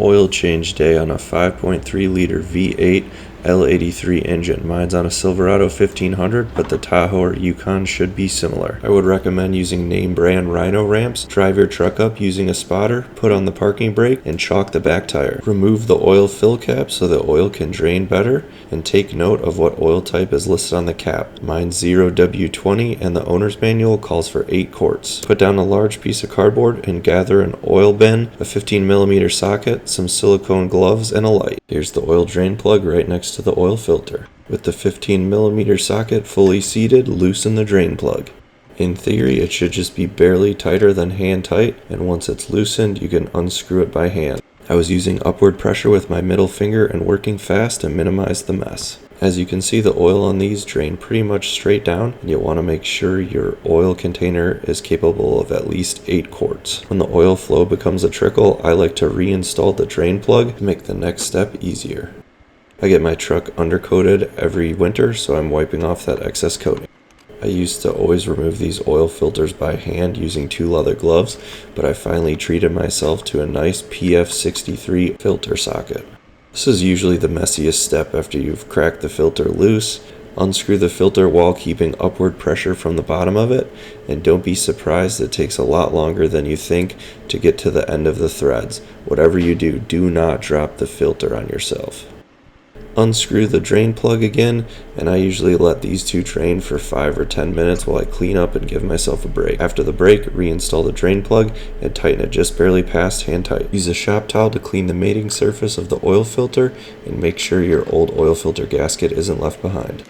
Oil change day on a 5.3 liter V8 L83 engine. Mine's on a Silverado 1500, but the Tahoe or Yukon should be similar. I would recommend using name brand Rhino ramps. Drive your truck up using a spotter, put on the parking brake, and chalk the back tire. Remove the oil fill cap so the oil can drain better, and take note of what oil type is listed on the cap. Mine's 0W20 and the owner's manual calls for 8 quarts. Put down a large piece of cardboard and gather an oil bin, a 15mm socket, some silicone gloves, and a light. Here's the oil drain plug right next to the oil filter. With the 15mm socket fully seated, loosen the drain plug. In theory, it should just be barely tighter than hand tight, and once it's loosened, you can unscrew it by hand. I was using upward pressure with my middle finger and working fast to minimize the mess. As you can see, the oil on these drain pretty much straight down, and you'll want to make sure your oil container is capable of at least 8 quarts. When the oil flow becomes a trickle, I like to reinstall the drain plug to make the next step easier. I get my truck undercoated every winter, so I'm wiping off that excess coating. I used to always remove these oil filters by hand using 2 leather gloves, but I finally treated myself to a nice PF63 filter socket. This is usually the messiest step after you've cracked the filter loose. Unscrew the filter while keeping upward pressure from the bottom of it, and don't be surprised it takes a lot longer than you think to get to the end of the threads. Whatever you do, do not drop the filter on yourself. Unscrew the drain plug again, and I usually let these two drain for 5 or 10 minutes while I clean up and give myself a break. After the break, reinstall the drain plug and tighten it just barely past hand tight. Use a shop towel to clean the mating surface of the oil filter and make sure your old oil filter gasket isn't left behind.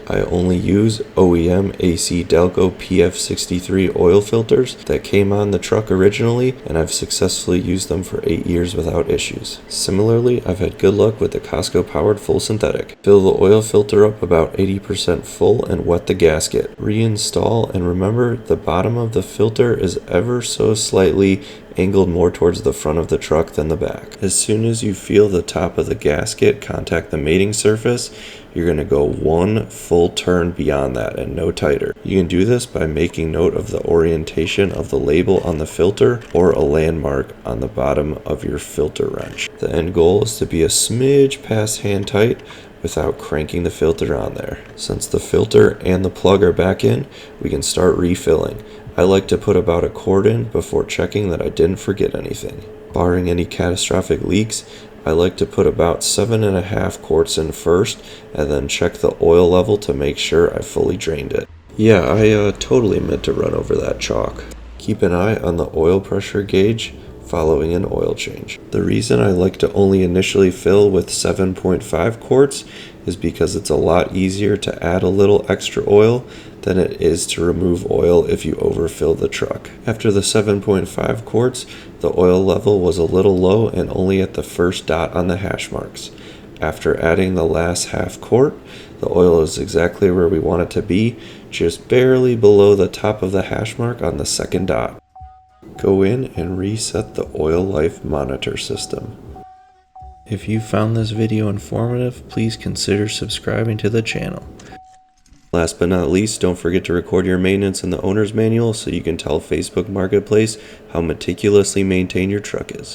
I only use OEM ACDelco PF63 oil filters that came on the truck originally, and I've successfully used them for 8 years without issues. Similarly, I've had good luck with the Costco powered full synthetic. Fill the oil filter up about 80% full and wet the gasket. Reinstall, and remember the bottom of the filter is ever so slightly angled more towards the front of the truck than the back. As soon as you feel the top of the gasket contact the mating surface, you're going to go 1 full turn beyond that and no tighter. You can do this by making note of the orientation of the label on the filter or a landmark on the bottom of your filter wrench. The end goal is to be a smidge past hand tight without cranking the filter on there. Since the filter and the plug are back in, we can start refilling. I like to put about a quart in before checking that I didn't forget anything. Barring any catastrophic leaks, I like to put about 7.5 quarts in first and then check the oil level to make sure I fully drained it. Yeah, I totally meant to run over that chalk. Keep an eye on the oil pressure gauge following an oil change. The reason I like to only initially fill with 7.5 quarts is because it's a lot easier to add a little extra oil than it is to remove oil if you overfill the truck. After the 7.5 quarts, the oil level was a little low and only at the first dot on the hash marks. After adding the last half quart, the oil is exactly where we want it to be, just barely below the top of the hash mark on the second dot. Go in and reset the oil life monitor system. If you found this video informative, please consider subscribing to the channel. Last but not least, don't forget to record your maintenance in the owner's manual so you can tell Facebook Marketplace how meticulously maintained your truck is.